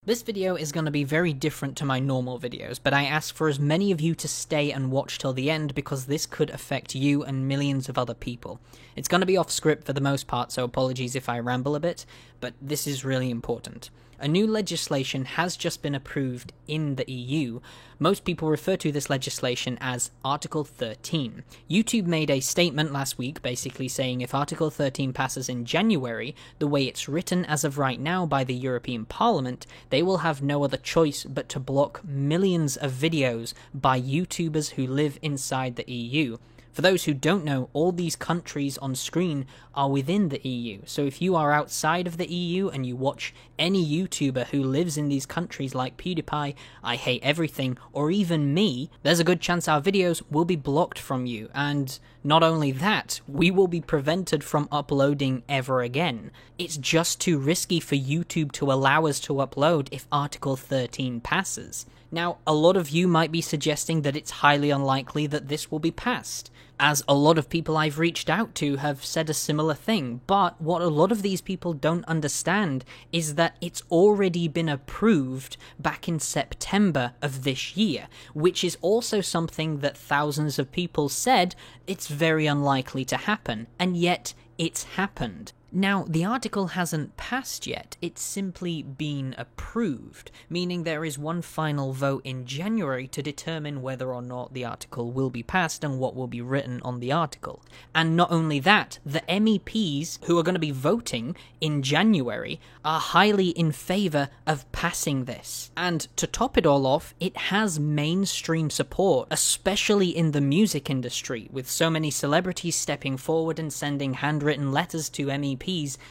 This video is going to be very different to my normal videos, but I ask for as many of you to stay and watch till the end because this could affect you and millions of other people. It's going to be off script for the most part, so apologies if I ramble a bit, but this is really important. A new legislation has just been approved in the EU. Most people refer to this legislation as Article 13. YouTube made a statement last week basically saying if Article 13 passes in January, the way it's written as of right now by the European Parliament, they will have no other choice but to block millions of videos by YouTubers who live inside the EU. For those who don't know, all these countries on screen are within the EU, so if you are outside of the EU and you watch any YouTuber who lives in these countries like PewDiePie, I Hate Everything, or even me, there's a good chance our videos will be blocked from you, and not only that, we will be prevented from uploading ever again. It's just too risky for YouTube to allow us to upload if Article 13 passes. Now, a lot of you might be suggesting that it's highly unlikely that this will be passed, as a lot of people I've reached out to have said a similar thing, but what a lot of these people don't understand is that it's already been approved back in September of this year, which is also something that thousands of people said it's very unlikely to happen, and yet it's happened. Now, the article hasn't passed yet, it's simply been approved, meaning there is one final vote in January to determine whether or not the article will be passed and what will be written on the article. And not only that, the MEPs who are going to be voting in January are highly in favour of passing this. And to top it all off, it has mainstream support, especially in the music industry, with so many celebrities stepping forward and sending handwritten letters to MEPs.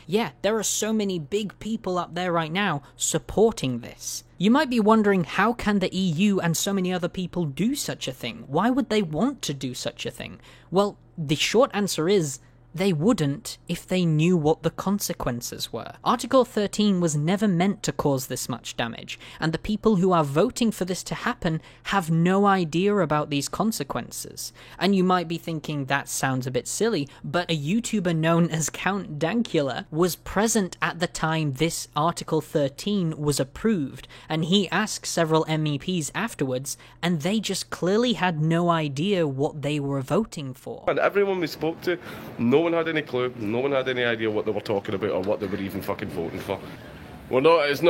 Yeah, there are so many big people up there right now supporting this. You might be wondering, how can the EU and so many other people do such a thing? Why would they want to do such a thing? Well, the short answer is, they wouldn't if they knew what the consequences were. Article 13 was never meant to cause this much damage, and the people who are voting for this to happen have no idea about these consequences. And you might be thinking that sounds a bit silly, but a YouTuber known as Count Dankula was present at the time this Article 13 was approved, and he asked several MEPs afterwards, and they just clearly had no idea what they were voting for. And everyone we spoke to, no one had any clue, no one had any idea what they were talking about or what they were even fucking voting for. It's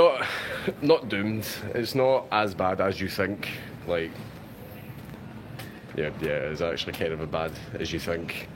not doomed. It's not as bad as you think. Like, yeah, it's actually kind of as bad as you think.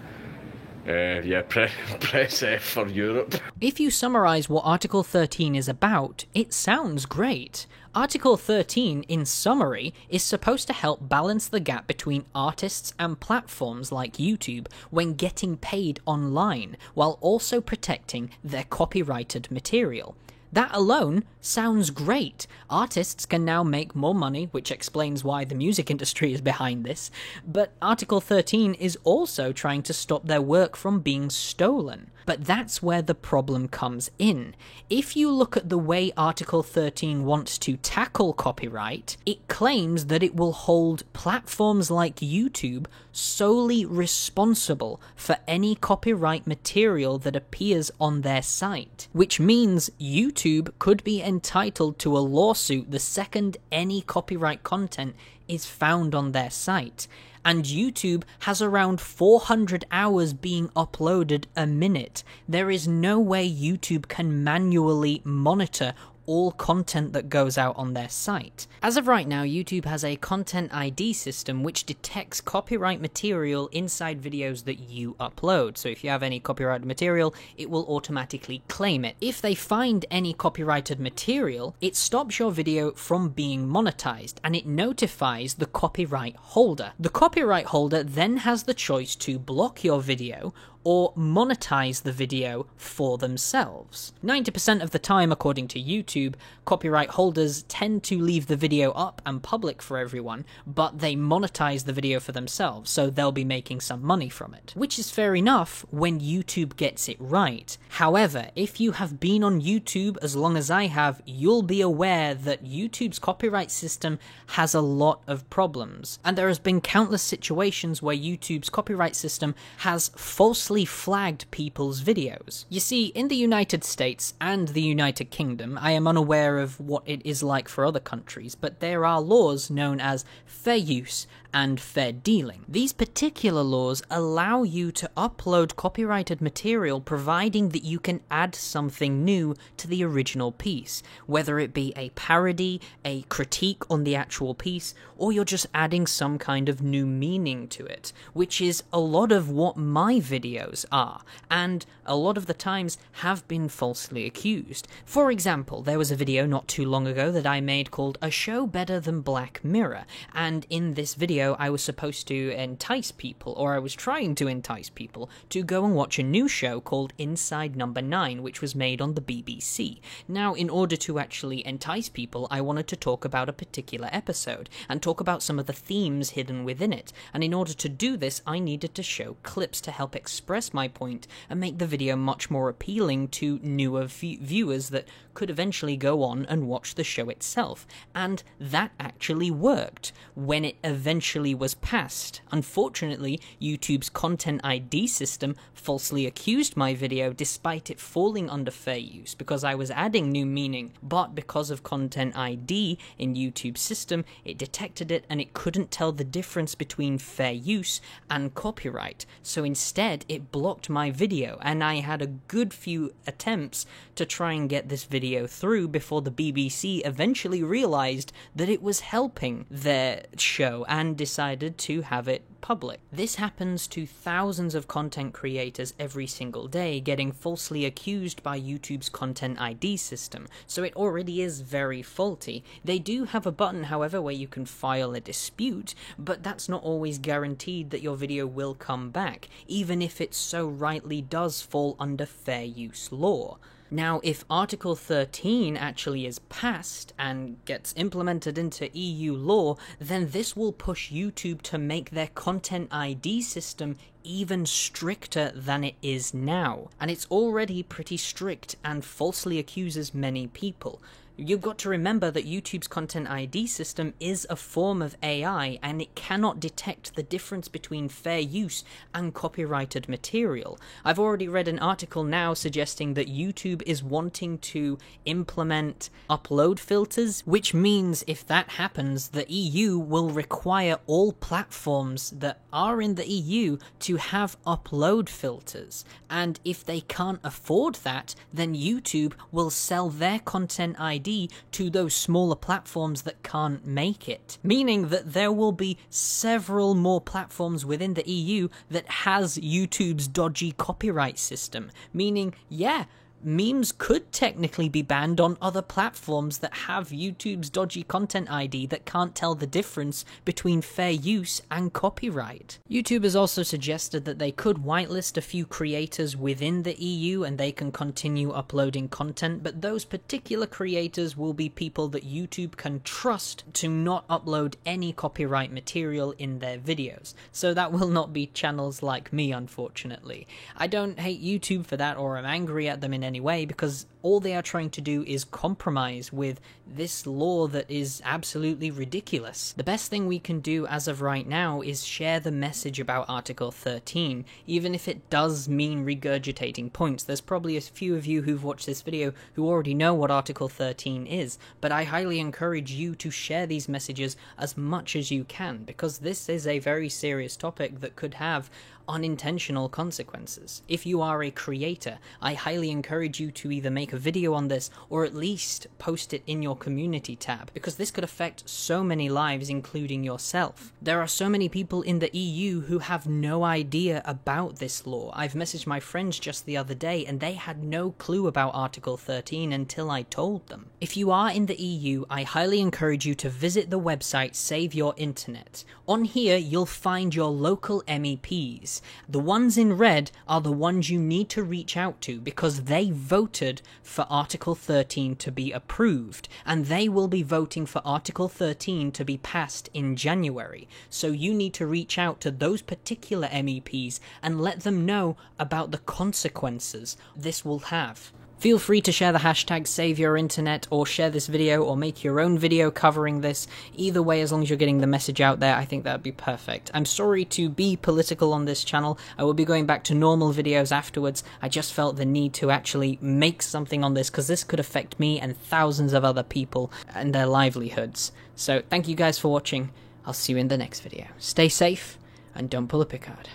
Press F for Europe. If you summarise what Article 13 is about, it sounds great. Article 13, in summary, is supposed to help balance the gap between artists and platforms like YouTube when getting paid online, while also protecting their copyrighted material. That alone sounds great. Artists can now make more money, which explains why the music industry is behind this, but Article 13 is also trying to stop their work from being stolen. But that's where the problem comes in. If you look at the way Article 13 wants to tackle copyright, it claims that it will hold platforms like YouTube solely responsible for any copyright material that appears on their site, which means YouTube could be entitled to a lawsuit the second any copyright content is found on their site. And YouTube has around 400 hours being uploaded a minute. There is no way YouTube can manually monitor all content that goes out on their site. As of right now, YouTube has a Content ID system which detects copyright material inside videos that you upload. So if you have any copyrighted material, it will automatically claim it. If they find any copyrighted material, it stops your video from being monetized and it notifies the copyright holder. The copyright holder then has the choice to block your video or monetize the video for themselves. 90% of the time, according to YouTube, copyright holders tend to leave the video up and public for everyone, but they monetize the video for themselves, so they'll be making some money from it. Which is fair enough when YouTube gets it right. However, if you have been on YouTube as long as I have, you'll be aware that YouTube's copyright system has a lot of problems. And there has been countless situations where YouTube's copyright system has falsely erroneously flagged people's videos. You see, in the United States and the United Kingdom, I am unaware of what it is like for other countries, but there are laws known as fair use and fair dealing. These particular laws allow you to upload copyrighted material providing that you can add something new to the original piece, whether it be a parody, a critique on the actual piece, or you're just adding some kind of new meaning to it, which is a lot of what my videos are, and a lot of the times have been falsely accused. For example, there was a video not too long ago that I made called A Show Better Than Black Mirror, and in this video I was supposed to entice people, or I was trying to entice people, to go and watch a new show called Inside Number 9, which was made on the BBC. Now, in order to actually entice people, I wanted to talk about a particular episode, and talk about some of the themes hidden within it, and in order to do this, I needed to show clips to help express my point, and make the video much more appealing to newer viewers that could eventually go on and watch the show itself. And that actually worked when it eventually was passed. Unfortunately, YouTube's Content ID system falsely accused my video despite it falling under fair use because I was adding new meaning, but because of Content ID in YouTube's system, it detected it and it couldn't tell the difference between fair use and copyright. So instead, it blocked my video, and I had a good few attempts to try and get this video through before the BBC eventually realized that it was helping their show and decided to have it public. This happens to thousands of content creators every single day getting falsely accused by YouTube's Content ID system, so it already is very faulty. They do have a button, however, where you can file a dispute, but that's not always guaranteed that your video will come back, even if it so rightly does fall under fair use law. Now, if Article 13 actually is passed and gets implemented into EU law, then this will push YouTube to make their Content ID system even stricter than it is now. And it's already pretty strict and falsely accuses many people. You've got to remember that YouTube's Content ID system is a form of AI, and it cannot detect the difference between fair use and copyrighted material. I've already read an article now suggesting that YouTube is wanting to implement upload filters, which means if that happens, the EU will require all platforms that are in the EU to have upload filters. And if they can't afford that, then YouTube will sell their Content ID to those smaller platforms that can't make it. Meaning that there will be several more platforms within the EU that has YouTube's dodgy copyright system. Meaning, yeah, memes could technically be banned on other platforms that have YouTube's dodgy Content ID that can't tell the difference between fair use and copyright. YouTube has also suggested that they could whitelist a few creators within the EU and they can continue uploading content, but those particular creators will be people that YouTube can trust to not upload any copyright material in their videos. So that will not be channels like me, unfortunately. I don't hate YouTube for that or I'm angry at them in any way, because all they are trying to do is compromise with this law that is absolutely ridiculous. The best thing we can do as of right now is share the message about Article 13, even if it does mean regurgitating points. There's probably a few of you who've watched this video who already know what Article 13 is, but I highly encourage you to share these messages as much as you can, because this is a very serious topic that could have unintentional consequences. If you are a creator, I highly encourage you to either make a video on this or at least post it in your community tab, because this could affect so many lives, including yourself. There are so many people in the EU who have no idea about this law. I've messaged my friends just the other day and they had no clue about Article 13 until I told them. If you are in the EU, I highly encourage you to visit the website Save Your Internet. On here, you'll find your local MEPs. The ones in red are the ones you need to reach out to because they voted for Article 13 to be approved, and they will be voting for Article 13 to be passed in January. So you need to reach out to those particular MEPs and let them know about the consequences this will have. Feel free to share the hashtag SaveYourInternet, or share this video, or make your own video covering this. Either way, as long as you're getting the message out there, I think that would be perfect. I'm sorry to be political on this channel. I will be going back to normal videos afterwards. I just felt the need to actually make something on this, because this could affect me and thousands of other people and their livelihoods. So thank you guys for watching. I'll see you in the next video. Stay safe, and don't pull a Picard.